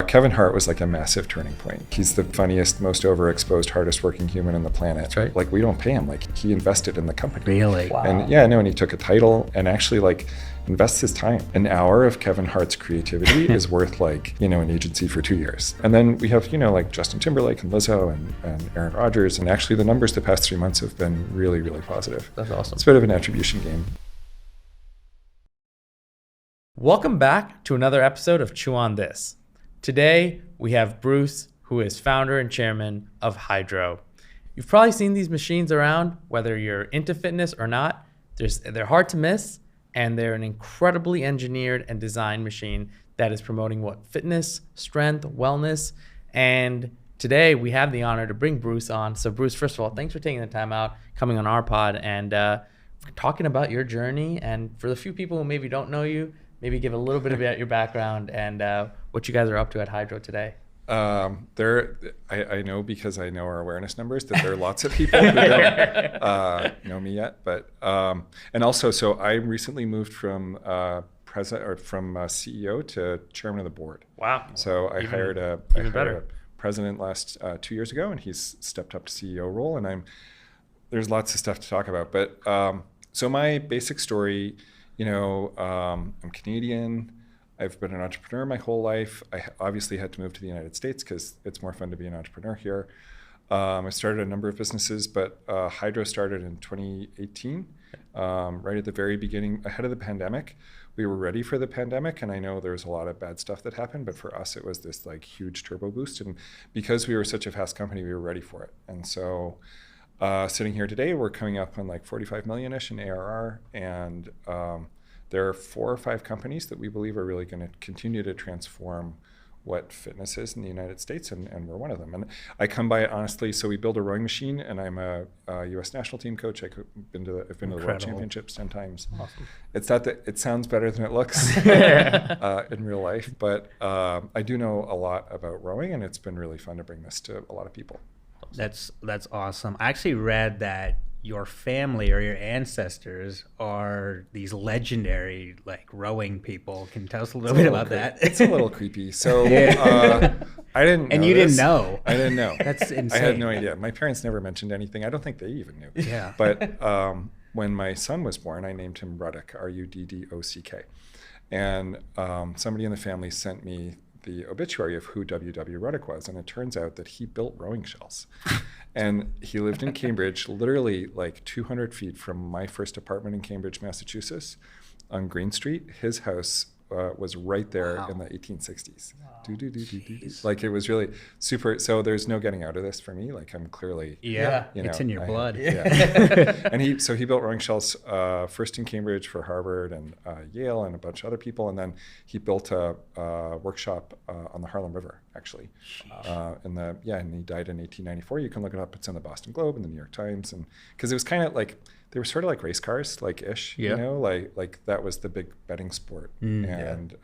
Kevin Hart was like a massive turning point. He's the funniest, most overexposed, hardest working human on the planet. That's right. Like, we don't pay him. Like, he invested in the company. Really? Wow. And yeah, no, and he took a title and actually like invests his time. An hour of Kevin Hart's creativity is worth like, an agency for 2 years. And then we have, like Justin Timberlake and Lizzo and Aaron Rodgers. And actually the numbers the past 3 months have been really, really positive. That's awesome. It's a bit of an attribution game. Welcome back to another episode of Chew on This. Today, we have Bruce, who is founder and chairman of Hydrow. You've probably seen these machines around, whether you're into fitness or not. They're hard to miss, and they're an incredibly engineered and designed machine that is promoting fitness, strength, wellness. And today, we have the honor to bring Bruce on. So Bruce, first of all, thanks for taking the time out, coming on our pod, and talking about your journey. And for the few people who maybe don't know you, maybe give a little bit about your background and what you guys are up to at Hydrow today. I know, because I know our awareness numbers, that there are lots of people who don't know me yet. But and also, so I recently moved from CEO to chairman of the board. Wow! So I hired a president last 2 years ago, and he's stepped up to CEO role. And there's lots of stuff to talk about. But so my basic story. I'm Canadian. I've been an entrepreneur my whole life. I obviously had to move to the United States because it's more fun to be an entrepreneur here. I started a number of businesses, but Hydrow started in 2018, right at the very beginning, ahead of the pandemic. We were ready for the pandemic, and I know there was a lot of bad stuff that happened, but for us, it was this like huge turbo boost. And because we were such a fast company, we were ready for it. And so sitting here today, we're coming up on like 45 million-ish in ARR, and there are 4 or 5 companies that we believe are really going to continue to transform what fitness is in the United States, and we're one of them. And I come by it honestly. So we build a rowing machine, and I'm a U.S. national team coach. I've been to the World Championships 10 times. Awesome. It's not that it sounds better than it looks in real life, but I do know a lot about rowing, and it's been really fun to bring this to a lot of people. That's awesome. I actually read that your family or your ancestors are these legendary like rowing people. Can you tell us a little bit about that? It's a little creepy. So I didn't know. And you didn't know. I didn't know. That's insane. I had no idea. My parents never mentioned anything. I don't think they even knew. Yeah. But when my son was born, I named him Ruddock, Ruddock. And somebody in the family sent me the obituary of who W.W. Ruddock was, and it turns out that he built rowing shells. And he lived in Cambridge, literally like 200 feet from my first apartment in Cambridge, Massachusetts, on Green Street. His house was right there in the 1860s. Wow. Like, it was really super. So there's no getting out of this for me. Like, I'm clearly, it's in your blood. And he built rowing shells first in Cambridge for Harvard and Yale and a bunch of other people. And then he built a workshop on the Harlem River, actually. And he died in 1894. You can look it up. It's in the Boston Globe and the New York Times. And because it was kind of like, they were sort of like race cars, like ish, like that was the big betting sport. And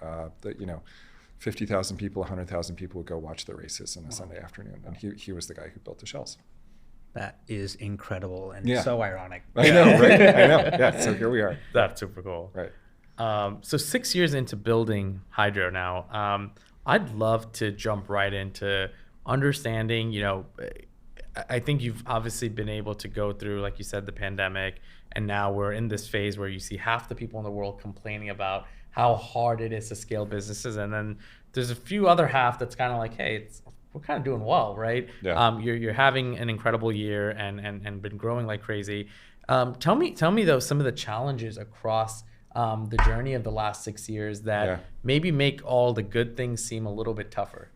50,000 people, 100,000 people would go watch the races on a Sunday afternoon. And he was the guy who built the shells. That is incredible and so ironic. I know, right? I know. Yeah. So here we are. That's super cool. Right. So 6 years into building Hydrow now, I'd love to jump right into understanding, I think you've obviously been able to go through, like you said, the pandemic, and now we're in this phase where you see half the people in the world complaining about how hard it is to scale businesses, and then there's a few other half that's kind of like, hey, we're kind of doing well, right? Yeah. You're having an incredible year and been growing like crazy. Tell me though some of the challenges across the journey of the last 6 years that maybe make all the good things seem a little bit tougher.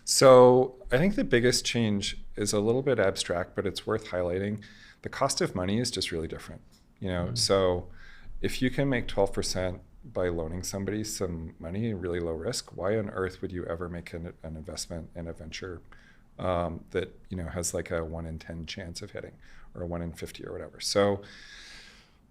So I think the biggest change is a little bit abstract, but it's worth highlighting. The cost of money is just really different. So if you can make 12% by loaning somebody some money, really low risk, why on earth would you ever make an investment in a venture that has like a 1 in 10 chance of hitting, or a 1 in 50 or whatever? So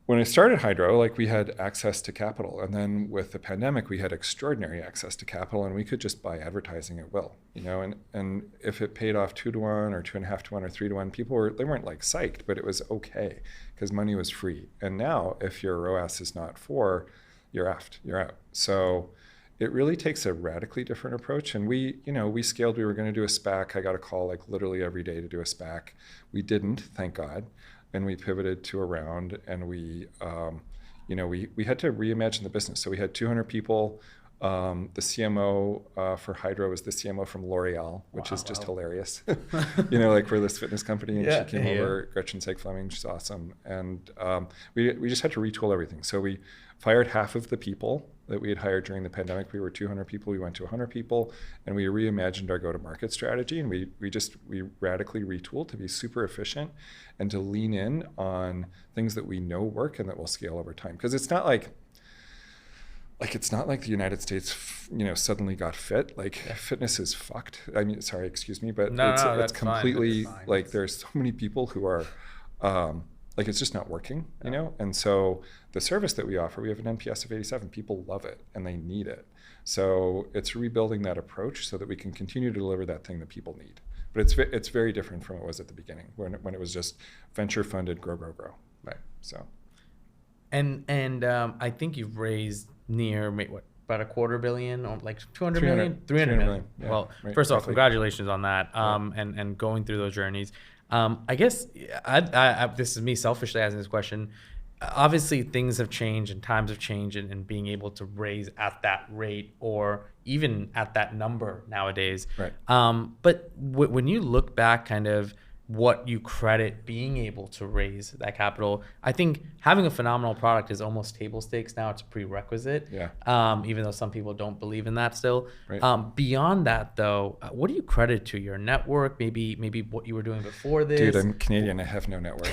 when I started Hydrow, like, we had access to capital, and then with the pandemic, we had extraordinary access to capital, and we could just buy advertising at will, and if it paid off 2 to 1 or 2.5 to 1 or 3 to 1, they weren't like psyched, but it was okay because money was free. And now if your ROAS is not 4, you're effed, you're out. So it really takes a radically different approach. And we scaled. We were going to do a SPAC. I got a call like literally every day to do a SPAC. We didn't, thank God. And we pivoted to a round, and we had to reimagine the business. So we had 200 people. The CMO for Hydrow was the CMO from L'Oreal, which is just hilarious. Like we're this fitness company, and she came over, Gretchen Seig-Fleming, she's awesome. And we just had to retool everything. So we fired half of the people that we had hired during the pandemic. We were 200 people, we went to 100 people, and we reimagined our go-to-market strategy. And we radically retooled to be super efficient and to lean in on things that we know work and that will scale over time. Because it's not like the United States, suddenly got fit. Fitness is fucked. I mean, sorry, excuse me, but it's completely like there's so many people who are it's just not working, And so the service that we offer, we have an NPS of 87. People love it and they need it. So it's rebuilding that approach so that we can continue to deliver that thing that people need. But it's very different from what it was at the beginning when it was just venture funded, grow. Right. So. And I think you've raised near about $250 million or like 200 million, 300 million. Yeah, well, right, first off, roughly. Congratulations on that. And going through those journeys. I guess I this is me selfishly asking this question. Obviously, things have changed and times have changed, and being able to raise at that rate or even at that number nowadays. Right. But when you look back, kind of what you credit being able to raise that capital, I think having a phenomenal product is almost table stakes now. It's a prerequisite. Yeah. Even though some people don't believe in that still. Right. Beyond that, though, what do you credit to your network? Maybe what you were doing before this. Dude, I'm Canadian. I have no network.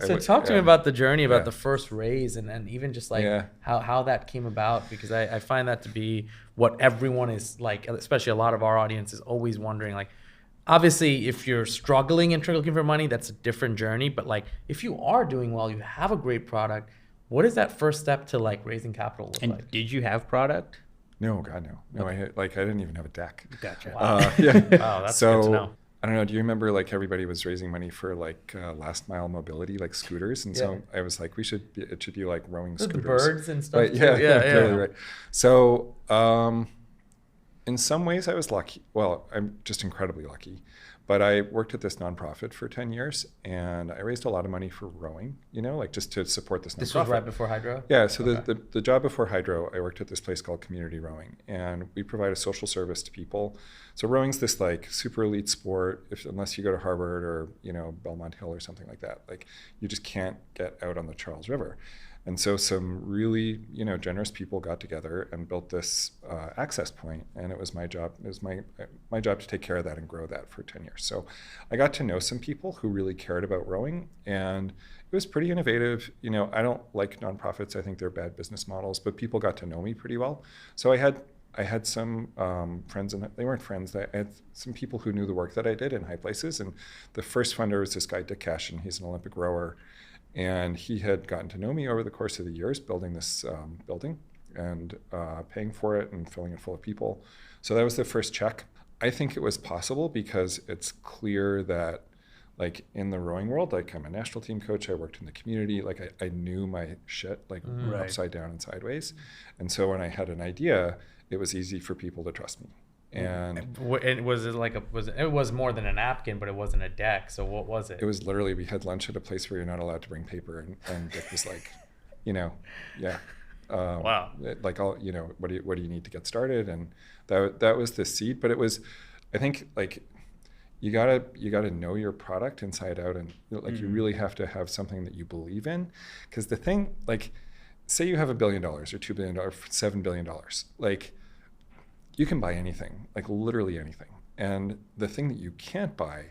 So talk to me about the journey, about the first raise, and even just how that came about, because I find that to be what everyone is like, especially a lot of our audience is always wondering, like. Obviously, if you're struggling and looking for money, that's a different journey. But if you are doing well, you have a great product. What is that first step to raising capital look and like? did you have product? No, God, no. Okay. I didn't even have a deck. Gotcha. Wow. Wow, that's good to know. I don't know. Do you remember everybody was raising money for last mile mobility, like scooters? And so I was like, it should be like rowing scooters. The birds and stuff. Right, totally right. So in some ways I was lucky. Well, I'm just incredibly lucky. But I worked at this nonprofit for 10 years and I raised a lot of money for rowing, just to support this nonprofit. This was right before Hydrow? Yeah, so the job before Hydrow, I worked at this place called Community Rowing, and we provide a social service to people. So rowing's this super elite sport, unless you go to Harvard or, Belmont Hill or something like that. You just can't get out on the Charles River. And so some really, generous people got together and built this access point, and it was my job. It was my job to take care of that and grow that for 10 years. So I got to know some people who really cared about rowing, and it was pretty innovative. I don't like nonprofits. I think they're bad business models, but people got to know me pretty well. So I had some friends, and they weren't friends. I had some people who knew the work that I did in high places. And the first funder was this guy, Dick Cashin. He's an Olympic rower. And he had gotten to know me over the course of the years, building this building and paying for it and filling it full of people. So that was the first check. I think it was possible because it's clear that in the rowing world, I'm a national team coach, I worked in the community, I knew my shit, upside down and sideways. And so when I had an idea, it was easy for people to trust me. And was it it was more than a napkin, but it wasn't a deck. So what was it? It was literally, we had lunch at a place where you're not allowed to bring paper, and Dick was like, wow. What do you need to get started? And that was the seed. But it was, I think you gotta know your product inside out, and you really have to have something that you believe in, because the thing, say you have $1 billion or $2 billion, $7 billion, you can buy anything, literally anything. And the thing that you can't buy,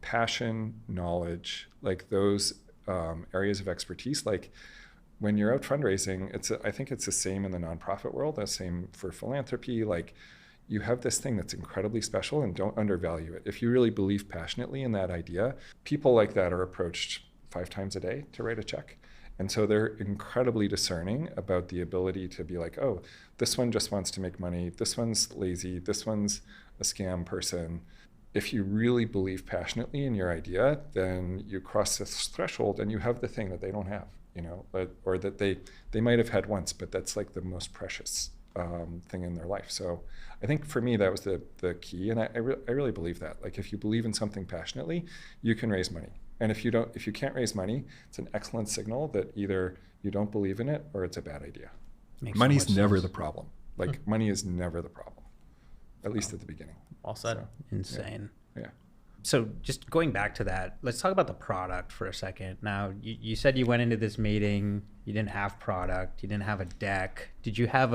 passion, knowledge, those areas of expertise, when you're out fundraising, I think it's the same in the nonprofit world, the same for philanthropy. You have this thing that's incredibly special, and don't undervalue it. If you really believe passionately in that idea, people like that are approached 5 times a day to write a check. And so they're incredibly discerning about the ability to be like, oh, this one just wants to make money. This one's lazy. This one's a scam person. If you really believe passionately in your idea, then you cross this threshold and you have the thing that they don't have. or that they might have had once, but that's like the most precious thing in their life. So I think for me, that was the key. And I really believe that. Like, if you believe in something passionately, you can raise money. And if you can't raise money, it's an excellent signal that either you don't believe in it or it's a bad idea. Money's never the problem. Like, money is never the problem, at least at the beginning. All said. So, Insane. Yeah. So just going back to that, let's talk about the product for a second. Now, you said you went into this meeting, you didn't have product, you didn't have a deck. Did you have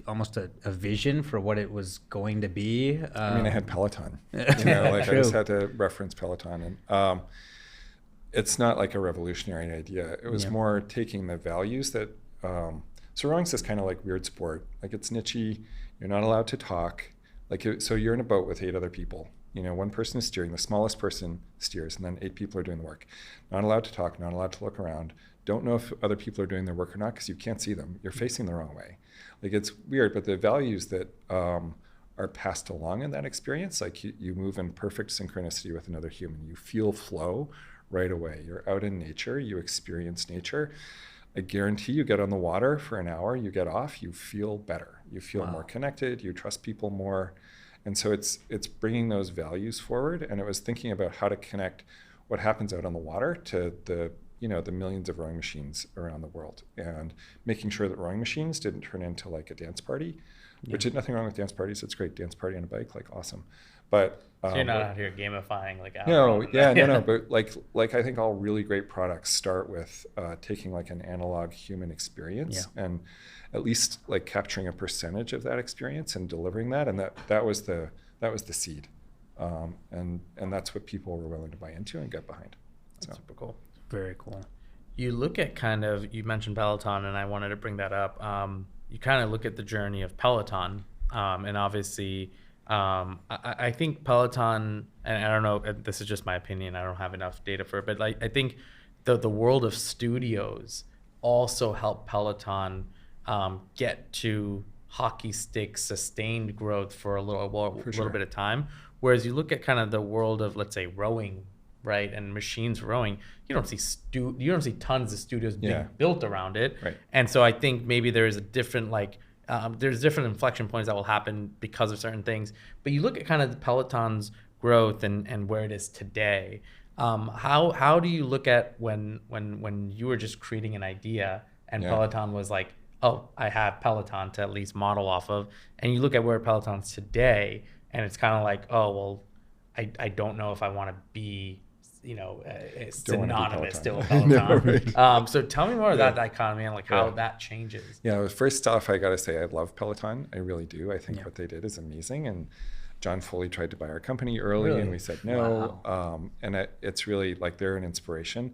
almost a vision for what it was going to be? I mean, I had Peloton. I just had to reference Peloton. And it's not like a revolutionary idea. It was more taking the values that... so rowing's this kind of like weird sport. Like, it's nichey. You're not allowed to talk. So you're in a boat with 8 other people. One person is steering, the smallest person steers, and then 8 people are doing the work. Not allowed to talk, not allowed to look around. Don't know if other people are doing their work or not because you can't see them. You're facing the wrong way. Like, it's weird, but the values that are passed along in that experience, like you move in perfect synchronicity with another human. You feel flow right away. You're out in nature. You experience nature. I guarantee you get on the water for an hour, you get off, you feel better. You feel more connected. You trust people more. And so it's bringing those values forward, and it was thinking about how to connect what happens out on the water to the millions of rowing machines around the world, and making sure that rowing machines didn't turn into like a dance party, which is nothing wrong with dance parties. It's great. Dance party on a bike, like, awesome. But so you're not out here gamifying like no, but like I think all really great products start with taking like an analog human experience and at least like capturing a percentage of that experience and delivering that, and that was the seed, and that's what people were willing to buy into and get behind. That's super cool. Very cool. You look at you mentioned Peloton, and I wanted to bring that up. You kind of look at the journey of Peloton, and obviously, I think Peloton, and I don't know, this is just my opinion, I don't have enough data for it, but I think the world of studios also helped Peloton get to hockey stick sustained growth for a little bit of time. Whereas you look at kind of the world of, let's say, rowing, right, and machines rowing, you don't see tons of studios being built around it. Right. And so I think maybe there is a different there's different inflection points that will happen because of certain things. But you look at kind of the Peloton's growth and where it is today. How do you look at when you were just creating an idea and Peloton was like, oh, I have Peloton to at least model off of, and you look at where Peloton's today, and it's kind of like, oh, well, I don't know if I want to be, synonymous still with Peloton. No, right. So tell me more about that dichotomy and like how that changes. Yeah, first off, I got to say I love Peloton. I really do. I think what they did is amazing. And John Foley tried to buy our company early, and we said no. Wow. And it's really like they're an inspiration.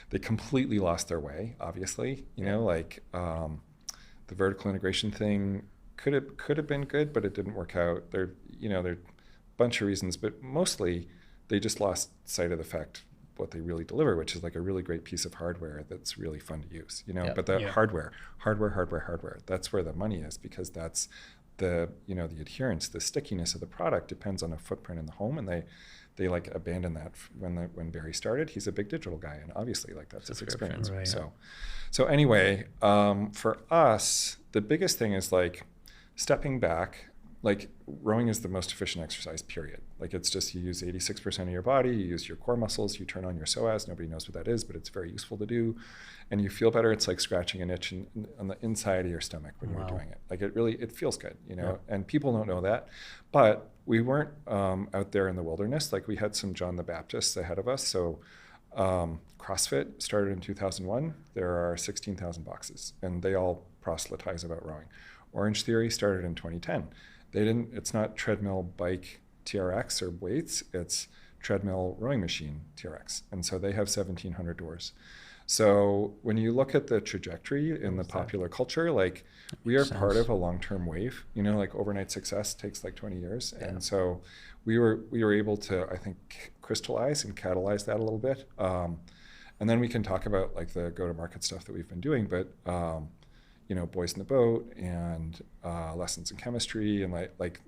They completely lost their way, obviously. The vertical integration thing could have been good, but it didn't work out. There are a bunch of reasons, but mostly they just lost sight of the fact what they really deliver, which is like a really great piece of hardware that's really fun to use. But the hardware, that's where the money is, because that's the adherence, the stickiness of the product depends on a footprint in the home, and they like abandoned that when Barry started. He's a big digital guy, and obviously like that's his experience. Right. So anyway, for us, the biggest thing is like stepping back. Like, rowing is the most efficient exercise, period. Like, it's just, you use 86% of your body, you use your core muscles, you turn on your psoas. Nobody knows what that is, but it's very useful to do, and you feel better. It's like scratching an itch on the inside of your stomach when you're doing it. Like, it feels good, and people don't know that. But we weren't out there in the wilderness. Like, we had some John the Baptists ahead of us. So CrossFit started in 2001. There are 16,000 boxes, and they all proselytize about rowing. Orange Theory started in 2010. It's not treadmill bike TRX or weights, it's treadmill rowing machine TRX. And so they have 1,700 doors. So when you look at the trajectory in the popular culture, like, we are part of a long-term wave, like overnight success takes like 20 years. Yeah. And so we were able to, I think, crystallize and catalyze that a little bit. And then we can talk about like the go-to-market stuff that we've been doing, but Boys in the Boat and lessons in chemistry, and like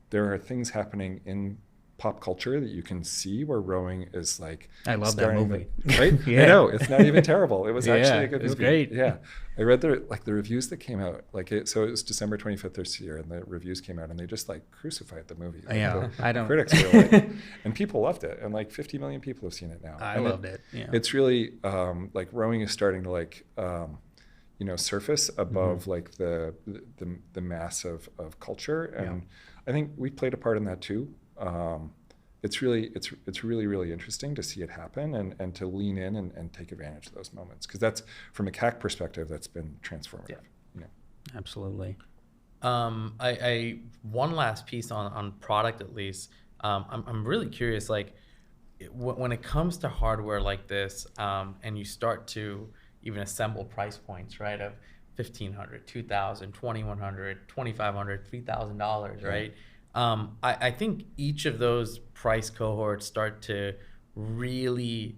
there are things happening in pop culture that you can see where rowing is like. I love that movie. Right? Yeah. I know, it's not even terrible. It was actually a good it was movie. great. Yeah. I read the reviews that came out, so it was December 25th this year, and the reviews came out, and they just like crucified the movie. Like, Yeah, I don't. Critics were like, and people loved it, and like 50 million people have seen it now. I loved it. Yeah. It's really like rowing is starting to like surface above like the mass of culture, and I think we played a part in that too. It's really really interesting to see it happen and to lean in and take advantage of those moments, because that's, from a CAC perspective, that's been transformative. Absolutely. I one last piece on product, at least. I'm really curious, like when it comes to hardware like this, and you start to even assemble price points, right, of $1,500, $2,000, $2,100, $2,500, $3,000, right? I think each of those price cohorts start to really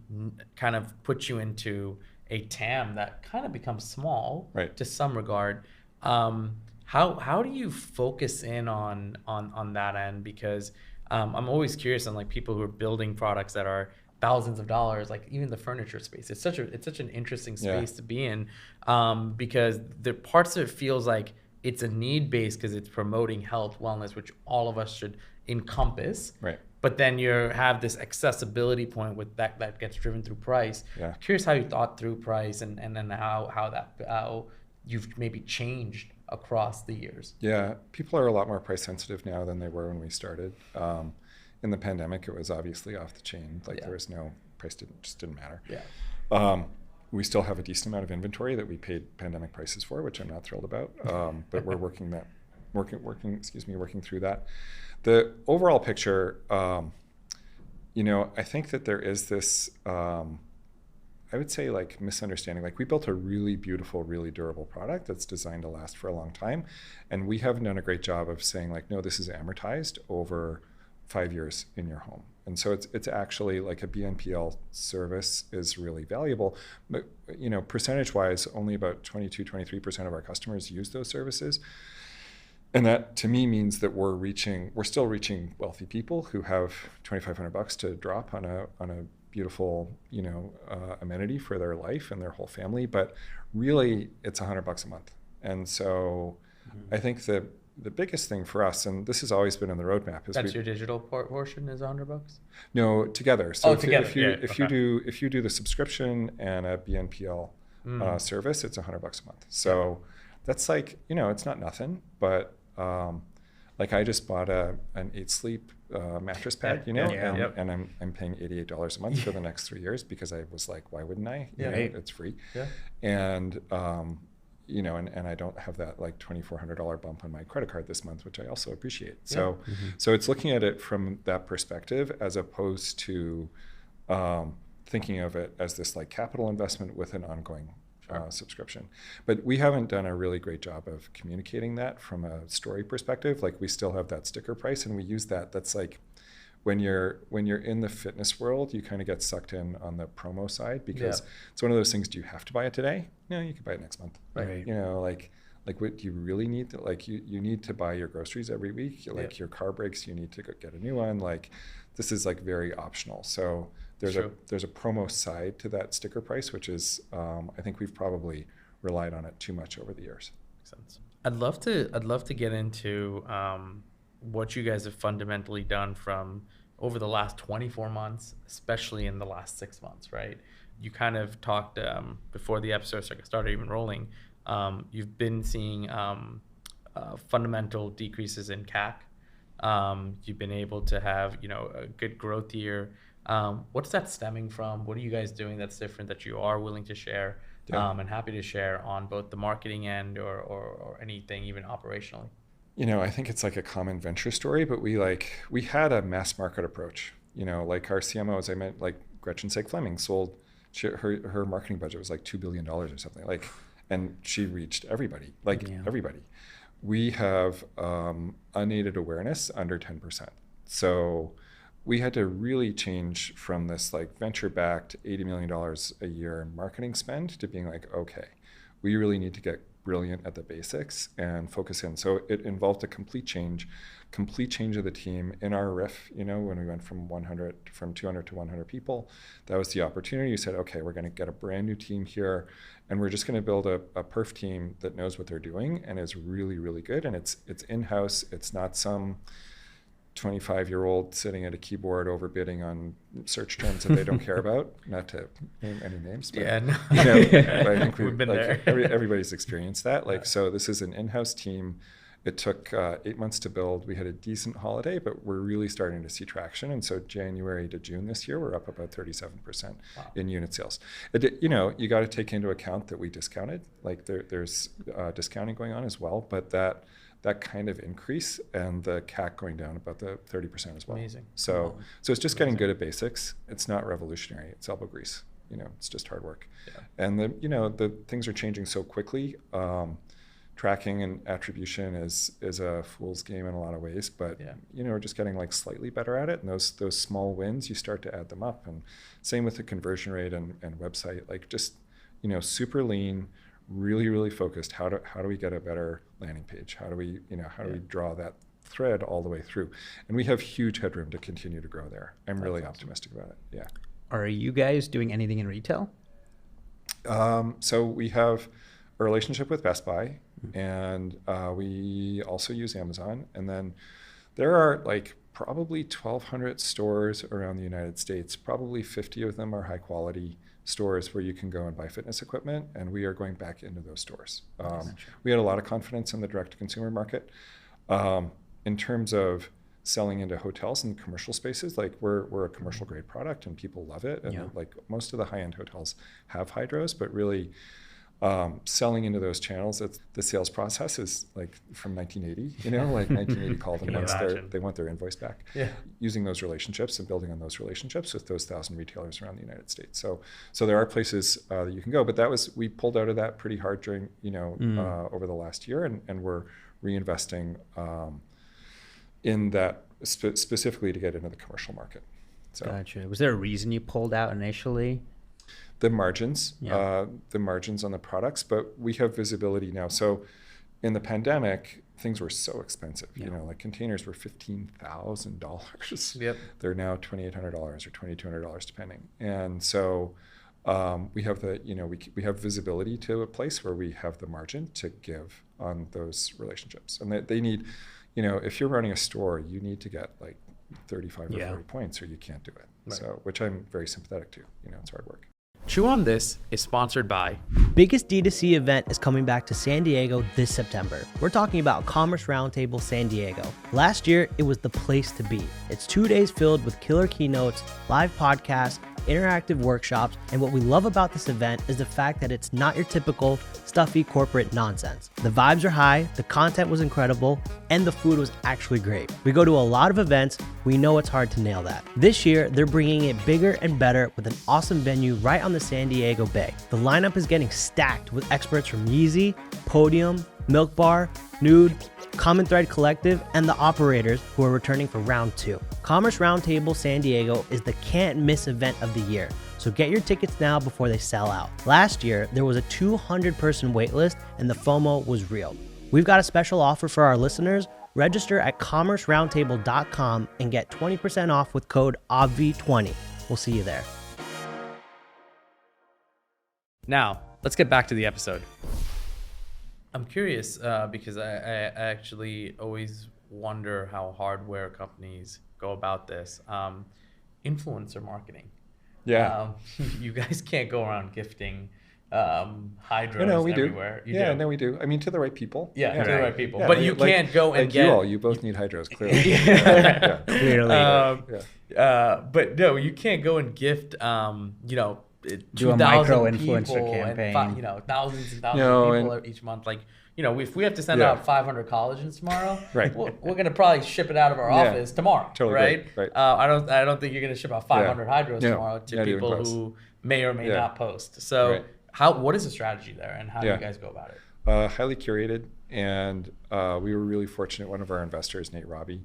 kind of put you into a TAM that kind of becomes small, right, to some regard. How do you focus in on that end? Because I'm always curious on like people who are building products that are thousands of dollars, like even the furniture space. It's such an interesting space to be in, because the parts of it feels like it's a need based because it's promoting health, wellness, which all of us should encompass. Right. But then you have this accessibility point with that gets driven through price. Yeah. Curious how you thought through price and then how you've maybe changed across the years. Yeah, people are a lot more price sensitive now than they were when we started. In the pandemic, it was obviously off the chain. Like there was no price, just didn't matter. Yeah. We still have a decent amount of inventory that we paid pandemic prices for, which I'm not thrilled about. But we're working through that. The overall picture, I think that there is this, I would say, like, misunderstanding. Like, we built a really beautiful, really durable product that's designed to last for a long time, and we haven't done a great job of saying, like, no, this is amortized over 5 years in your home. And so it's actually like a BNPL service is really valuable, but percentage wise, only about 23% of our customers use those services. And that to me means that we're still reaching wealthy people who have $2,500 to drop on a beautiful, amenity for their life and their whole family, but really it's $100 a month. And so I think that the biggest thing for us, and this has always been in the roadmap, is that's your digital portion is $100? No, together. So if you do the subscription and a BNPL service, it's $100 a month. So that's like, it's not nothing, but like I just bought an 8 Sleep mattress pad, and I'm paying $88 a month for the next 3 years because I was like, why wouldn't I? It's free. Yeah. And and I don't have that like $2,400 bump on my credit card this month, which I also appreciate. So, so it's looking at it from that perspective as opposed to thinking of it as this like capital investment with an ongoing subscription. But we haven't done a really great job of communicating that from a story perspective. Like, we still have that sticker price, and we use that. That's like when you're in the fitness world, you kind of get sucked in on the promo side because it's one of those things. Do you have to buy it today? No, you can buy it next month. Right. Like what do you really need to, like you need to buy your groceries every week. Like your car breaks, you need to go get a new one. Like, this is like very optional. So there's a promo side to that sticker price, which is I think we've probably relied on it too much over the years. Makes sense. I'd love to get into what you guys have fundamentally done from over the last 24 months, especially in the last 6 months, right? You kind of talked before the episode started even rolling. You've been seeing fundamental decreases in CAC. You've been able to have, a good growth year. What's that stemming from? What are you guys doing that's different that you are willing to share and happy to share on both the marketing end or anything even operationally? I think it's like a common venture story, but we had a mass market approach. Like our CMO, as I meant, like Gretchen Seig-Fleming sold, her marketing budget was like $2 billion or something, like, and she reached everybody, everybody. We have unaided awareness under 10%. So we had to really change from this like venture-backed $80 million a year marketing spend to being like, okay, we really need to get brilliant at the basics and focus in. So it involved a complete change of the team in our RIF, when we went from 200 to 100 people. That was the opportunity. You said, okay, we're going to get a brand new team here, and we're just going to build a perf team that knows what they're doing and is really, really good. And it's in-house. It's not some 25-year-old sitting at a keyboard overbidding on search terms that they don't care about. Not to name any names, but Yeah, no. I think We've been there. Everybody's experienced that. So this is an in-house team. It took 8 months to build. We had a decent holiday, but we're really starting to see traction. And so January to June this year, we're up about 37% in unit sales. You got to take into account that we discounted. There's discounting going on as well, but that kind of increase and the CAC going down about the 30% as well. Amazing. So it's just getting good at basics. It's not revolutionary. It's elbow grease. It's just hard work. Yeah. And the things are changing so quickly. Tracking and attribution is a fool's game in a lot of ways, but we're just getting slightly better at it. And those small wins, you start to add them up. And same with the conversion rate and website. Just super lean, really, really focused. How do we get a better landing page? How do we draw that thread all the way through? And we have huge headroom to continue to grow there. I'm really optimistic about it. Yeah. Are you guys doing anything in retail? So we have a relationship with Best Buy, and we also use Amazon. And then there are probably 1,200 stores around the United States. Probably 50 of them are high quality stores where you can go and buy fitness equipment, and we are going back into those stores. We had a lot of confidence in the direct-to-consumer market. In terms of selling into hotels and commercial spaces, we're a commercial grade product and people love it. And most of the high-end hotels have hydros, but really selling into those channels, the sales process is from 1980, 1980 called them once they want their invoice back. Yeah. Using those relationships and building on those relationships with those 1,000 retailers around the United States. So there are places that you can go, but we pulled out of that pretty hard during, over the last year, and we're reinvesting in that specifically to get into the commercial market. So. Gotcha. Was there a reason you pulled out initially? The margins on the products, but we have visibility now. So in the pandemic, things were so expensive. Containers were $15,000. Yep. They're now $2,800 or $2,200 depending. And so we have we have visibility to a place where we have the margin to give on those relationships. And they need, if you're running a store, you need to get 35 or 40 points or you can't do it. Right. So, which I'm very sympathetic to. It's hard work. Chew on This is sponsored by... Biggest D2C event is coming back to San Diego this September. We're talking about Commerce Roundtable San Diego. Last year, it was the place to be. It's 2 days filled with killer keynotes, live podcasts, interactive workshops, and what we love about this event is the fact that it's not your typical stuffy corporate nonsense. The vibes are high, the content was incredible, and the food was actually great. We go to a lot of events, we know it's hard to nail that. This year, they're bringing it bigger and better with an awesome venue right on the San Diego Bay. The lineup is getting stacked with experts from Yeezy, Podium, Milk Bar, Nude, Common Thread Collective, and the operators who are returning for round 2. Commerce Roundtable San Diego is the can't miss event of the year, so get your tickets now before they sell out. Last year, there was a 200-person waitlist and the FOMO was real. We've got a special offer for our listeners. Register at commerceroundtable.com and get 20% off with code OBVI20. We'll see you there. Now, let's get back to the episode. I'm curious because I actually always wonder how hardware companies go about this. Influencer marketing. Yeah. You guys can't go around gifting hydros we everywhere. Do. No, we do. I mean, to the right people. Yeah, to the right people. Yeah, but you can't go and get... You both need hydros, clearly. Clearly. But no, you can't go and gift, do a micro influencer campaign, and thousands and thousands of people each month. If we have to send out 500 collagens tomorrow, right, we're gonna probably ship it out of our office tomorrow, totally right? Right. I don't think you're gonna ship out 500 hydros tomorrow to people who may or may not post. So what is the strategy there, and how do you guys go about it? Highly curated, and we were really fortunate. One of our investors, Nate Robbie,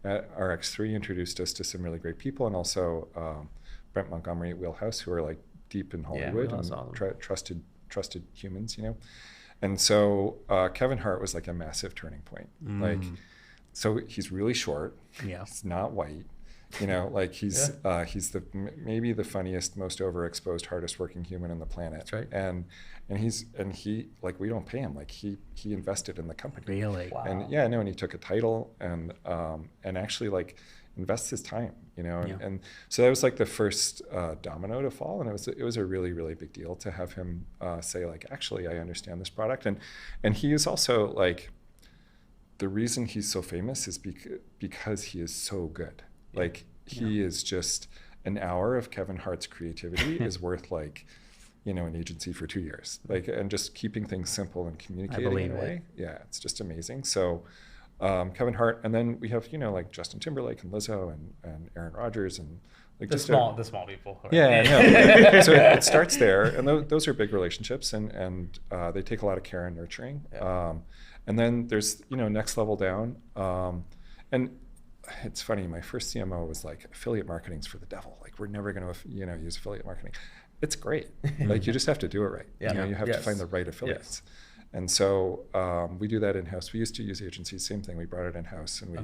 at RX3, introduced us to some really great people, and also Brent Montgomery at Wheelhouse, who are deep in Hollywood and trusted humans, And so Kevin Hart was like a massive turning point. Like, so he's really short. Yeah. He's not white. You know, like he's maybe the funniest, most overexposed, hardest working human on the planet. That's right. And he like, we don't pay him. Like he invested in the company. Really? Wow. And yeah, no, and he took a title and actually like invests his time, you know, and so that was like the first domino to fall, and it was a really, really big deal to have him say like, actually, I understand this product, and he is also like, the reason he's so famous is because he is so good. Like he is just, an hour of Kevin Hart's creativity is worth like, you know, an agency for 2 years. Like, and just keeping things simple and communicating in a way. Yeah, it's just amazing. So Kevin Hart, and then we have, you know, like Justin Timberlake and Lizzo and Aaron Rodgers and like The small people. Right? Yeah, I know. So it starts there, and those are big relationships, and they take a lot of care and nurturing. Yeah. And then there's, you know, next level down, and it's funny. My first CMO was like, affiliate marketing's for the devil. Like, we're never going to, you know, use affiliate marketing. It's great. Like, you just have to do it right. Yeah. You know, you have to find the right affiliates. Yes. And so we do that in-house. We used to use agencies, same thing. We brought it in-house, and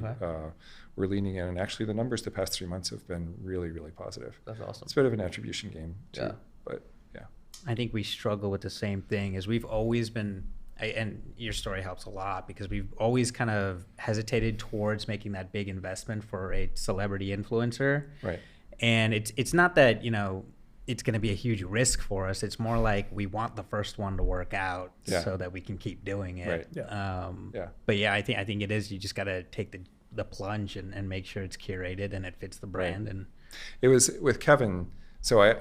we're leaning in. And actually, the numbers the past 3 months have been really, really positive. That's awesome. It's a bit of an attribution game too. Yeah. But yeah. I think we struggle with the same thing, as we've always been, and your story helps a lot, because we've always kind of hesitated towards making that big investment for a celebrity influencer. Right. And it's not that, you know, it's going to be a huge risk for us. It's more like we want the first one to work out so that we can keep doing it. Right. Yeah. But yeah, I think it is. You just got to take the plunge and make sure it's curated and it fits the brand. Right. And it was with Kevin. So I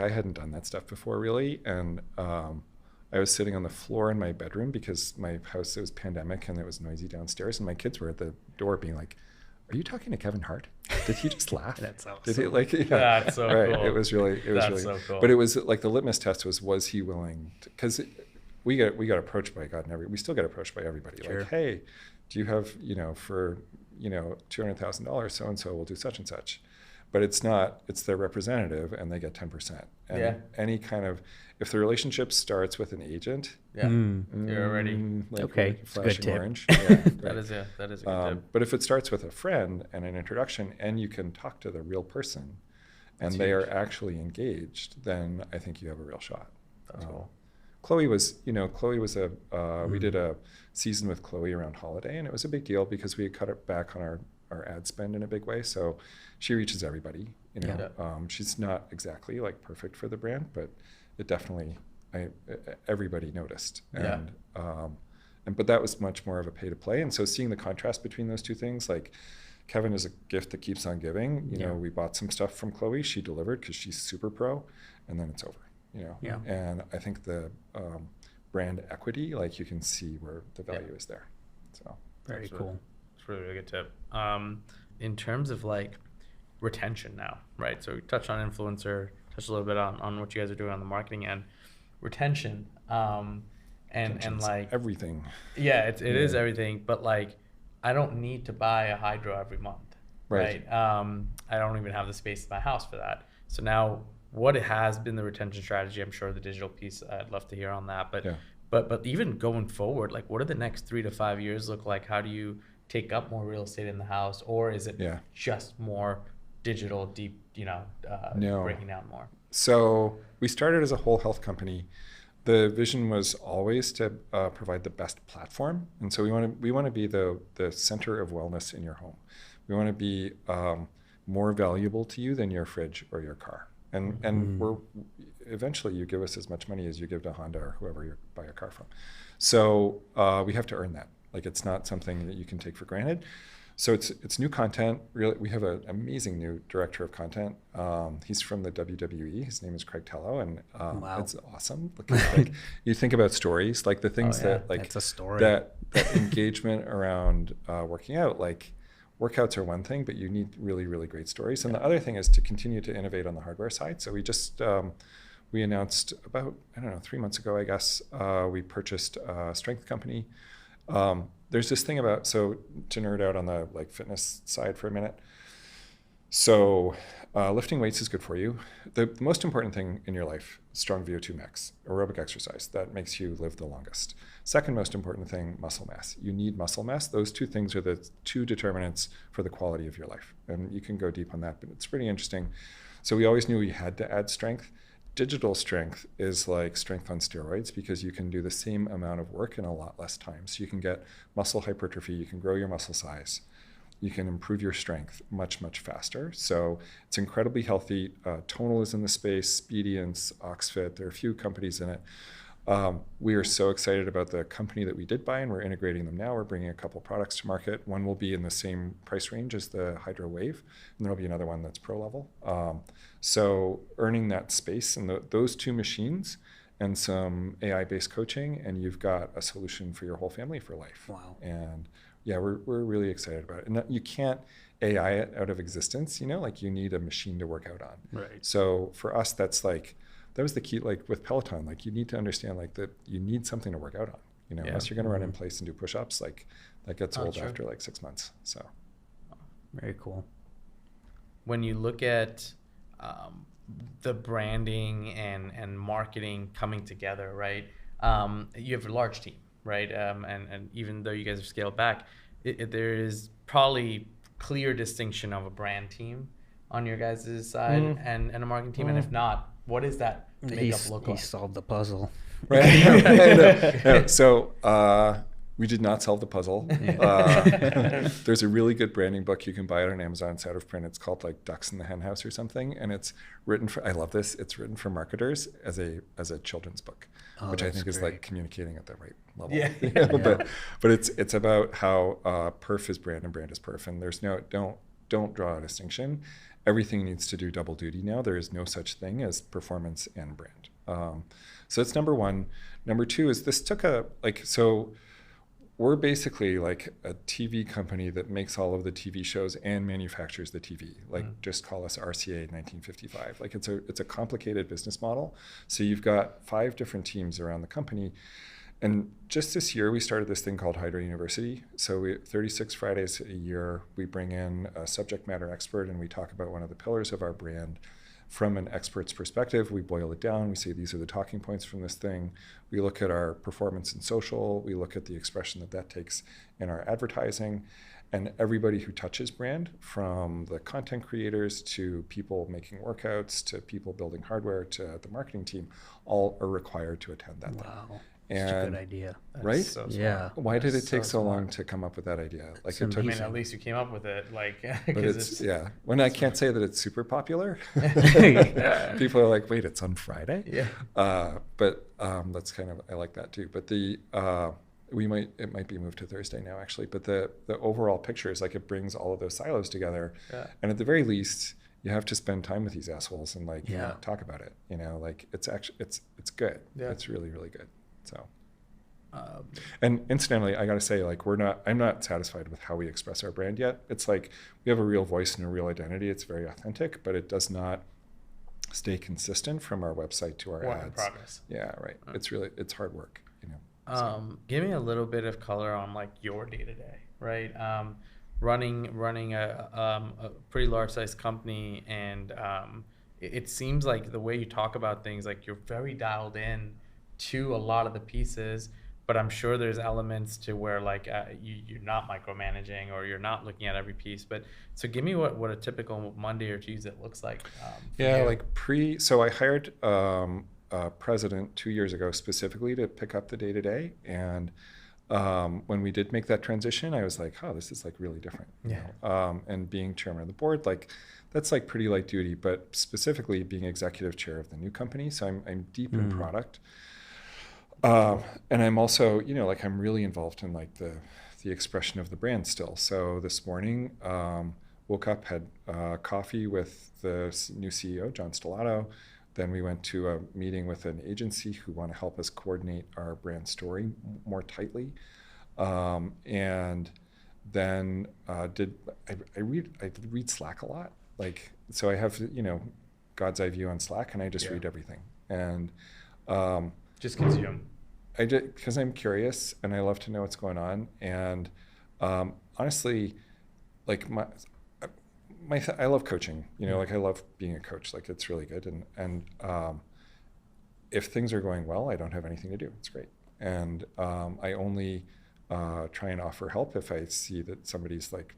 hadn't done that stuff before really, and I was sitting on the floor in my bedroom because my house, it was pandemic and it was noisy downstairs, and my kids were at the door being like, "Are you talking to Kevin Hart? Did he just laugh?" That's awesome. Did he, like, yeah. That's so right. cool. It was really so cool. But it was like the litmus test was he willing to, because we got approached by God and we still get approached by everybody. Sure. Like, hey, do you have, you know, for, you know, $200,000, so and so will do such and such. But it's not, it's their representative and they get 10%. And any kind of, if the relationship starts with an agent, you're already like, okay. Flashing good orange. Tip. Yeah, that is a good tip. But if it starts with a friend and an introduction, and you can talk to the real person, and they are actually engaged, then I think you have a real shot. That's cool. Chloe was we did a season with Chloe around holiday, and it was a big deal because we had cut it back on our ad spend in a big way. So she reaches everybody, you know. She's not exactly like perfect for the brand, but it definitely, everybody noticed. And but that was much more of a pay to play. And so seeing the contrast between those two things, like Kevin is a gift that keeps on giving. You know, we bought some stuff from Chloe. She delivered because she's super pro, and then it's over. You know, and I think the brand equity, like you can see where the value is there. So very cool. It's really, really good tip. In terms of like retention now, right? So we touched on influencer, touched a little bit on what you guys are doing on the marketing end. Retention, and like everything. Yeah, it is everything. But like, I don't need to buy a Hydrow every month, right? I don't even have the space in my house for that. So now, what has been the retention strategy? I'm sure the digital piece, I'd love to hear on that. But even going forward, like, what do the next 3 to 5 years look like? How do you take up more real estate in the house, or is it just more digital, deep, breaking down more? So we started as a whole health company. The vision was always to provide the best platform, and so we want to be the center of wellness in your home. We want to be more valuable to you than your fridge or your car. And we're eventually, you give us as much money as you give to Honda or whoever you buy your car from. So we have to earn that. Like, it's not something that you can take for granted. So it's new content. Really, we have an amazing new director of content. He's from the WWE. His name is Craig Tello, and it's awesome. Like, you think about stories, like the things that like that's a story. that engagement around working out, like. Workouts are one thing, but you need really, really great stories. And the other thing is to continue to innovate on the hardware side. So we just, we announced about, 3 months ago, I guess, we purchased a strength company. There's this thing about, so to nerd out on the like fitness side for a minute. So lifting weights is good for you. The most important thing in your life, strong VO2 max, aerobic exercise, that makes you live the longest. Second most important thing, muscle mass. You need muscle mass. Those two things are the two determinants for the quality of your life. And you can go deep on that, but it's pretty interesting. So we always knew we had to add strength. Digital strength is like strength on steroids because you can do the same amount of work in a lot less time. So you can get muscle hypertrophy, you can grow your muscle size, you can improve your strength much, much faster. So it's incredibly healthy. Tonal is in the space, Speedience, Oxfit, there are a few companies in it. We are so excited about the company that we did buy, and we're integrating them now. We're bringing a couple products to market. One will be in the same price range as the Hydrow Wave, and there'll be another one that's pro level. So earning that space and those two machines and some AI-based coaching, and you've got a solution for your whole family for life. Wow. And yeah, we're really excited about it. And you can't AI it out of existence, like you need a machine to work out on. Right. So for us, that was the key, like with Peloton, like you need to understand like that you need something to work out on, unless you're going to run in place and do push-ups, like that gets old after like 6 months. So Very cool. When you look at the branding and marketing coming together, right? You have a large team, right? And even though you guys have scaled back, there is probably clear distinction of a brand team on your guys' side and a marketing team. And if not, what does that makeup look like? He solved the puzzle. Right. No. So we did not solve the puzzle. There's a really good branding book you can buy it on Amazon. It's out of print. It's called like Ducks in the Hen House or something, and it's written for. I love this. It's written for marketers as a children's book, which I think is like communicating at the right level. Yeah. But it's about how perf is brand and brand is perf, and there's don't draw a distinction. Everything needs to do double duty now. There is no such thing as performance and brand. So that's number one. Number two is this took we're basically like a TV company that makes all of the TV shows and manufactures the TV. Just call us RCA 1955. Like it's a complicated business model. So you've got 5 different teams around the company. And just this year, we started this thing called Hydrow University. So 36 Fridays a year, we bring in a subject matter expert and we talk about one of the pillars of our brand. From an expert's perspective, we boil it down. We say these are the talking points from this thing. We look at our performance in social. We look at the expression that takes in our advertising. And everybody who touches brand, from the content creators to people making workouts to people building hardware to the marketing team, all are required to attend that thing. Wow. And, such a good idea. Right? So Yeah. Why did it take so long to come up with that idea? Like it took. I mean, at least you came up with it. Like, but it's when I can't say that it's super popular, people are like, "Wait, it's on Friday." Yeah. But that's kind of, I like that too. But it might be moved to Thursday now actually. But the overall picture is like it brings all of those silos together, and at the very least, you have to spend time with these assholes and talk about it. Like it's actually it's good. Yeah. It's really, really good. So. And incidentally, I got to say, like, I'm not satisfied with how we express our brand yet. It's like we have a real voice and a real identity. It's very authentic, but it does not stay consistent from our website to our ads. Progress. Yeah, right. It's hard work, Give me a little bit of color on like your day to day, right? Running a pretty large size company, and it seems like the way you talk about things, like you're very dialed in to a lot of the pieces. But I'm sure there's elements to where like you're not micromanaging or you're not looking at every piece. But so give me what a typical Monday or Tuesday looks like. So I hired a president 2 years ago specifically to pick up the day to day. And when we did make that transition, I was like, oh, this is like really different. And being chairman of the board, like that's like pretty light duty, but specifically being executive chair of the new company. So I'm deep in product. And I'm also, I'm really involved in like the expression of the brand still. So this morning, woke up, had coffee with the new CEO, John Stellato. Then we went to a meeting with an agency who want to help us coordinate our brand story more tightly. And then I read Slack a lot. Like, so I have, God's eye view on Slack, and I just read everything. And just consume. I did, because I'm curious and I love to know what's going on. And honestly, like I love coaching, like I love being a coach, like it's really good. And if things are going well, I don't have anything to do. It's great. And I only try and offer help if I see that somebody's like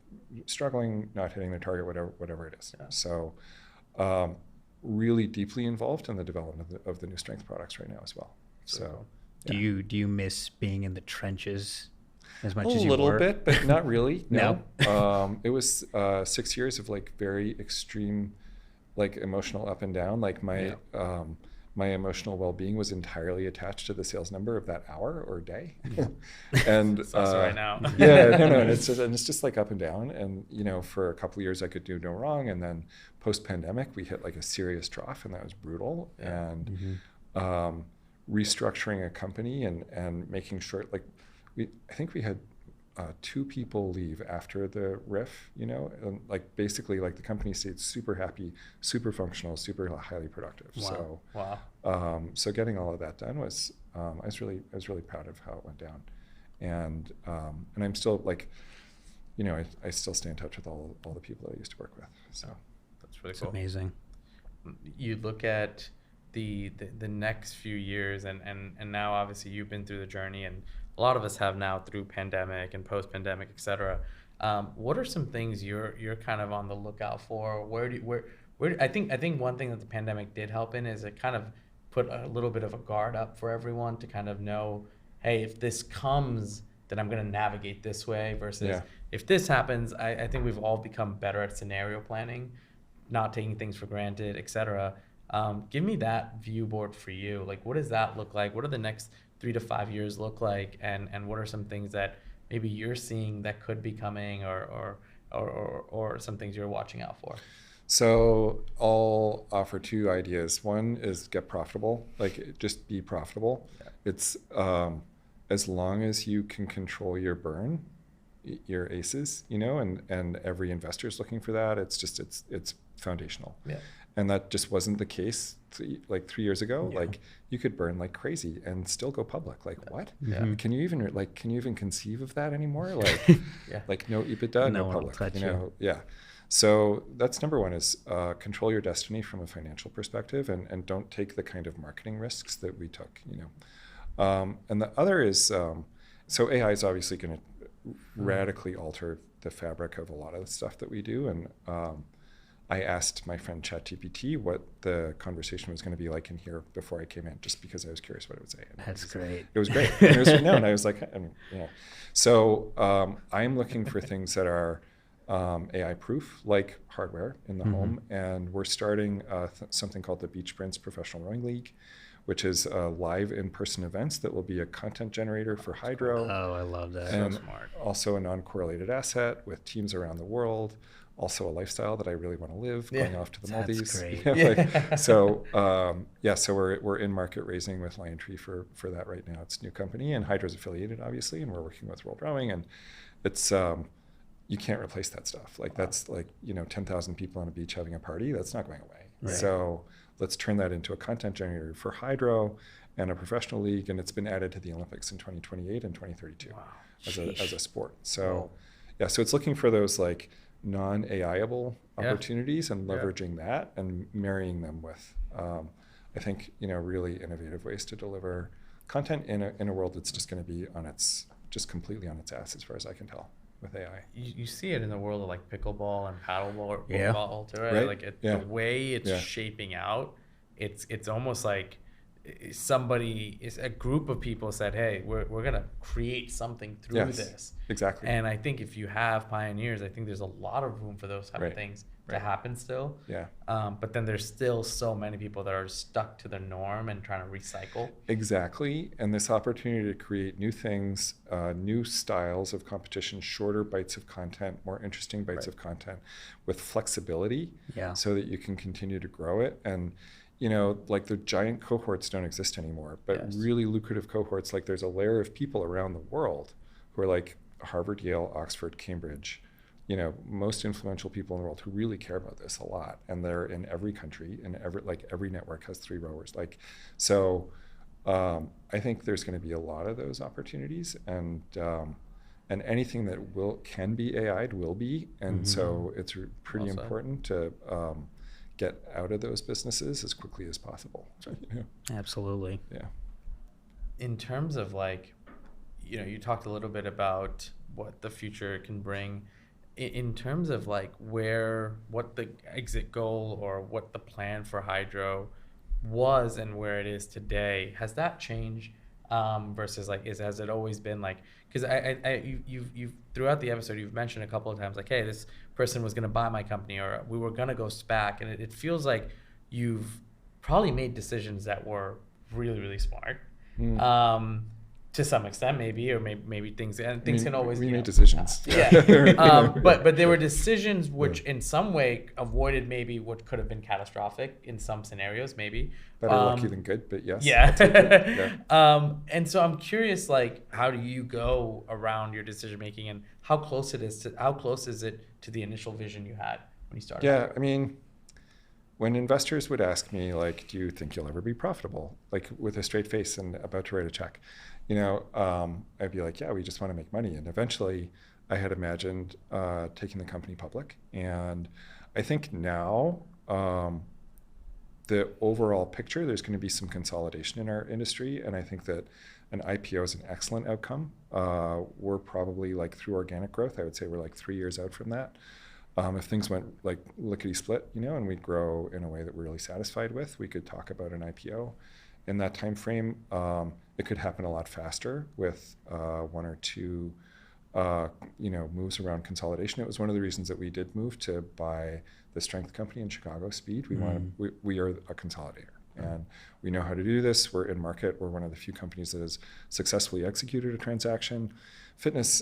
struggling, not hitting their target, whatever it is. Yeah. So really deeply involved in the development of the new strength products right now as well. So yeah. Do you miss being in the trenches as much as you were? A little bit, but not really. No. It was 6 years of like very extreme, like emotional up and down. Like my emotional well-being was entirely attached to the sales number of that hour or day. And it's also right now. And it's just like up and down. And for a couple of years I could do no wrong, and then post-pandemic we hit like a serious trough, and that was brutal. Yeah. And restructuring a company and making sure, like I think we had 2 people leave after the RIF, and like basically like the company stayed super happy, super functional, super highly productive. Wow. So so getting all of that done was I was really proud of how it went down. And I'm still like, I still stay in touch with all the people that I used to work with. So that's really cool. Amazing. You look at the next few years, and now obviously you've been through the journey, and a lot of us have now through pandemic and post-pandemic, et cetera. What are some things you're kind of on the lookout for? Where I think one thing that the pandemic did help in is it kind of put a little bit of a guard up for everyone to kind of know, hey, if this comes, then I'm going to navigate this way, versus if this happens, I think we've all become better at scenario planning, not taking things for granted, et cetera. Give me that view board for you. Like, what does that look like? What are the next 3 to 5 years look like? And what are some things that maybe you're seeing that could be coming, or some things you're watching out for? So I'll offer 2 ideas. One is get profitable, like just be profitable. Yeah. It's as long as you can control your burn, your aces, and every investor is looking for that. It's foundational. Yeah. And that just wasn't the case like 3 years ago. Yeah. Like you could burn like crazy and still go public. Like what? Yeah. Can you even conceive of that anymore? Like like no EBITDA, no public. Yeah. So that's number one, is control your destiny from a financial perspective, and don't take the kind of marketing risks that we took. And the other is so AI is obviously going to radically alter the fabric of a lot of the stuff that we do. And I asked my friend ChatGPT what the conversation was going to be like in here before I came in, just because I was curious what it would say. And that's great. It was great. And I was like, So I'm looking for things that are AI proof, like hardware in the home. And we're starting something called the Beach Prince Professional Rowing League, which is live in-person events that will be a content generator for Hydrow. Oh, I love that. And so smart. Also a non-correlated asset with teams around the world. Also a lifestyle that I really want to live, going off to the Maldives. That's great. So we're in market raising with Liontree for that right now. It's a new company, and Hydrow's affiliated, obviously, and we're working with World Rowing, and it's you can't replace that stuff. Like that's like 10,000 people on a beach having a party. That's not going away. Right. So let's turn that into a content generator for Hydrow and a professional league, and it's been added to the Olympics in 2028 and 2032 as a sport. So so it's looking for those like non-AI-able opportunities and leveraging that and marrying them with, I think, really innovative ways to deliver content in a world that's just going to be completely on its ass, as far as I can tell, with AI. You see it in the world of like pickleball and paddleball, right? Like the way it's shaping out, it's almost like a group of people said, hey, we're going to create something through this. Exactly. And I think if you have pioneers, I think there's a lot of room for those type of things to happen still. Yeah. But then there's still so many people that are stuck to the norm and trying to recycle. Exactly. And this opportunity to create new things, new styles of competition, shorter bites of content, more interesting bites of content with flexibility so that you can continue to grow it. And like the giant cohorts don't exist anymore, but really lucrative cohorts, like there's a layer of people around the world who are like Harvard, Yale, Oxford, Cambridge, most influential people in the world who really care about this a lot. And they're in every country, and every network has 3 rowers. I think there's going to be a lot of those opportunities. And and anything that can be AI'd will be. And so it's pretty Well said. important to get out of those businesses as quickly as possible. Absolutely. Yeah. In terms of like, you talked a little bit about what the future can bring. In terms of like what the exit goal or what the plan for Hydrow was and where it is today, has that changed versus like has it always been like, because you've throughout the episode you've mentioned a couple of times like, hey, this person was going to buy my company or we were going to go SPAC, and it feels like you've probably made decisions that were really, really smart. To some extent, maybe, or maybe things can always. We made decisions. But there were decisions which, in some way, avoided maybe what could have been catastrophic in some scenarios, maybe. Better lucky than good, but yes. Yeah. And so I'm curious, like, how do you go around your decision making, and how close is it to the initial vision you had when you started? Yeah, I mean, when investors would ask me, like, do you think you'll ever be profitable? Like, with a straight face and about to write a check. I'd be like, yeah, we just want to make money. And eventually I had imagined taking the company public. And I think now the overall picture, there's going to be some consolidation in our industry. And I think that an IPO is an excellent outcome. We're probably like through organic growth, I would say we're like 3 years out from that. If things went like lickety split, and we grow in a way that we're really satisfied with, we could talk about an IPO. In that time frame, it could happen a lot faster with one or two, moves around consolidation. It was one of the reasons that we did move to buy the strength company in Chicago, Speed. We are a consolidator, and we know how to do this. We're in market. We're one of the few companies that has successfully executed a transaction. Fitness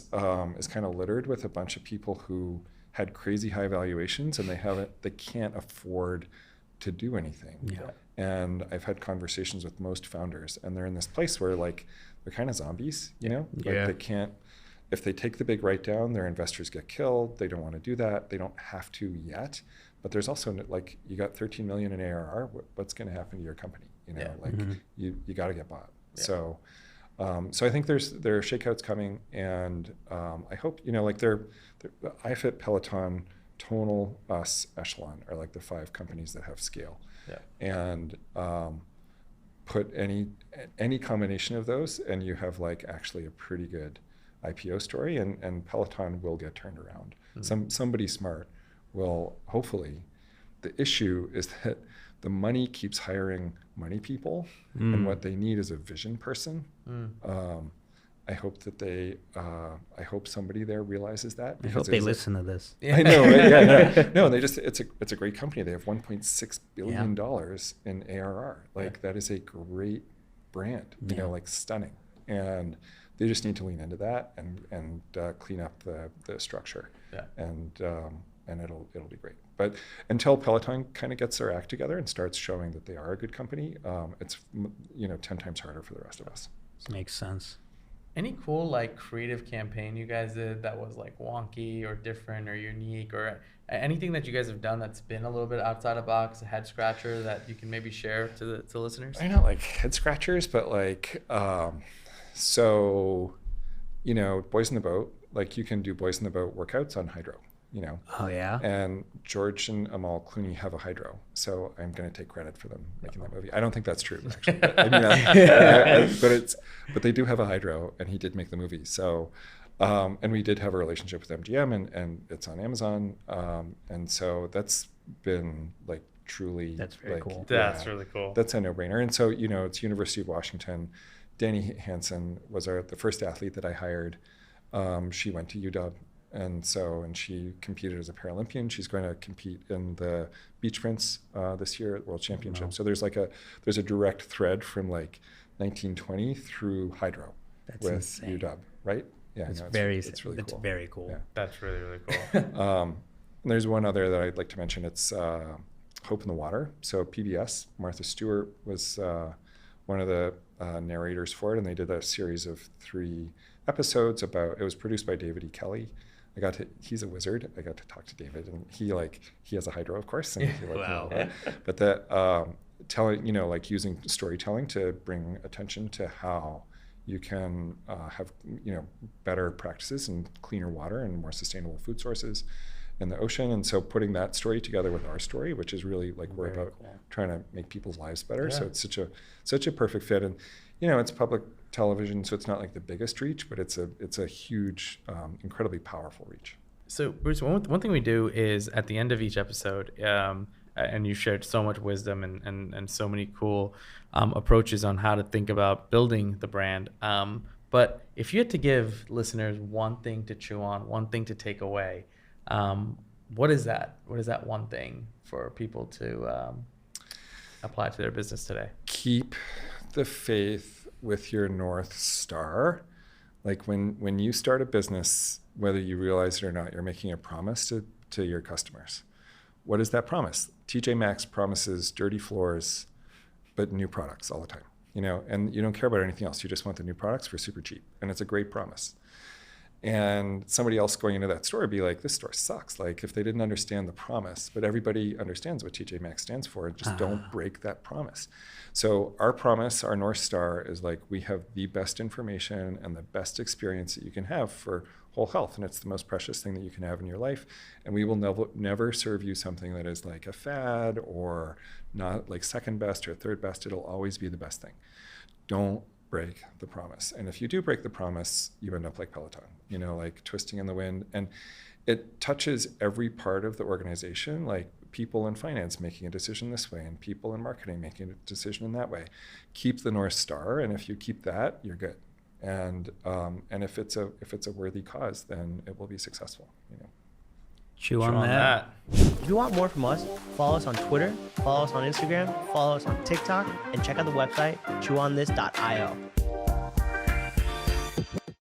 is kind of littered with a bunch of people who had crazy high valuations, and they can't afford to do anything. Yeah. And I've had conversations with most founders, and they're in this place where like they're kind of zombies, Like they can't, if they take the big write down, their investors get killed. They don't want to do that. They don't have to yet. But there's also like, you got 13 million in ARR. What's going to happen to your company? You got to get bought. Yeah. So I think there are shakeouts coming, and I hope iFit, Peloton, Tonal, us, Echelon are like the 5 companies that have scale. Yeah. And put any combination of those, and you have like actually a pretty good IPO story, and Peloton will get turned around. Somebody smart will, hopefully. The issue is that the money keeps hiring money people, and what they need is a vision person. I hope that I hope somebody there realizes that. I hope they listen to this. I know, right? Yeah, no, it's a great company. They have $1.6 billion in ARR. That is a great brand, like stunning. And they just need to lean into that and clean up the structure. Yeah. And it'll be great. But until Peloton kind of gets their act together and starts showing that they are a good company, it's 10 times harder for the rest of us. Makes sense. Any cool like creative campaign you guys did that was like wonky or different or unique, or anything that you guys have done that's been a little bit outside of box, a head scratcher that you can maybe share to the listeners? I know, like head scratchers, but like Boys in the Boat, like you can do Boys in the Boat workouts on Hydrow. Oh yeah. And George and Amal Clooney have a Hydrow, so I'm going to take credit for them making that movie. I don't think that's true, actually. But, but they do have a Hydrow, and he did make the movie. So, and we did have a relationship with MGM, and it's on Amazon, and so that's been like truly. That's very cool. That's really cool. That's a no-brainer, and so it's University of Washington. Danny Hansen was the first athlete that I hired. She went to UW. And she competed as a Paralympian. She's going to compete in the Beach Sprints this year at World Championship. Wow. So there's a direct thread from like 1920 through Hydrow with insane. UW, right? Yeah, it's really cool. It's very cool. Yeah. That's really, really cool. And there's one other that I'd like to mention. It's Hope in the Water. So PBS, Martha Stewart was one of the narrators for it, and they did a series of 3 episodes about. It was produced by David E. Kelly. He's a wizard. I got to talk to David, and he has a Hydrow, of course. And wow. But that telling, using storytelling to bring attention to how you can have better practices and cleaner water and more sustainable food sources in the ocean. And so putting that story together with our story, which is really like we're about trying to make people's lives better. So it's such a perfect fit. And it's public television, so it's not like the biggest reach, but it's a huge, incredibly powerful reach. So Bruce, one thing we do is at the end of each episode, and you shared so much wisdom and so many cool approaches on how to think about building the brand. But if you had to give listeners one thing to chew on, one thing to take away, what is that? What is that one thing for people to apply to their business today? Keep the faith with your North Star. Like when you start a business, whether you realize it or not, you're making a promise to your customers. What is that promise? TJ Maxx promises dirty floors, but new products all the time, and you don't care about anything else. You just want the new products for super cheap. And it's a great promise. And somebody else going into that store would be like, this store sucks. Like if they didn't understand the promise, but everybody understands what TJ Maxx stands for, just don't break that promise. So our promise, our North Star is like, we have the best information and the best experience that you can have for whole health. And it's the most precious thing that you can have in your life. And we will never serve you something that is like a fad or not like second best or third best. It'll always be the best thing. Don't break the promise. And if you do break the promise, you end up like Peloton, like twisting in the wind. And it touches every part of the organization, like people in finance making a decision this way and people in marketing making a decision in that way. Keep the North Star, and if you keep that, you're good. And if it's a worthy cause, then it will be successful. Chew on that. If you want more from us, follow us on Twitter, follow us on Instagram, follow us on TikTok, and check out the website chewonthis.io.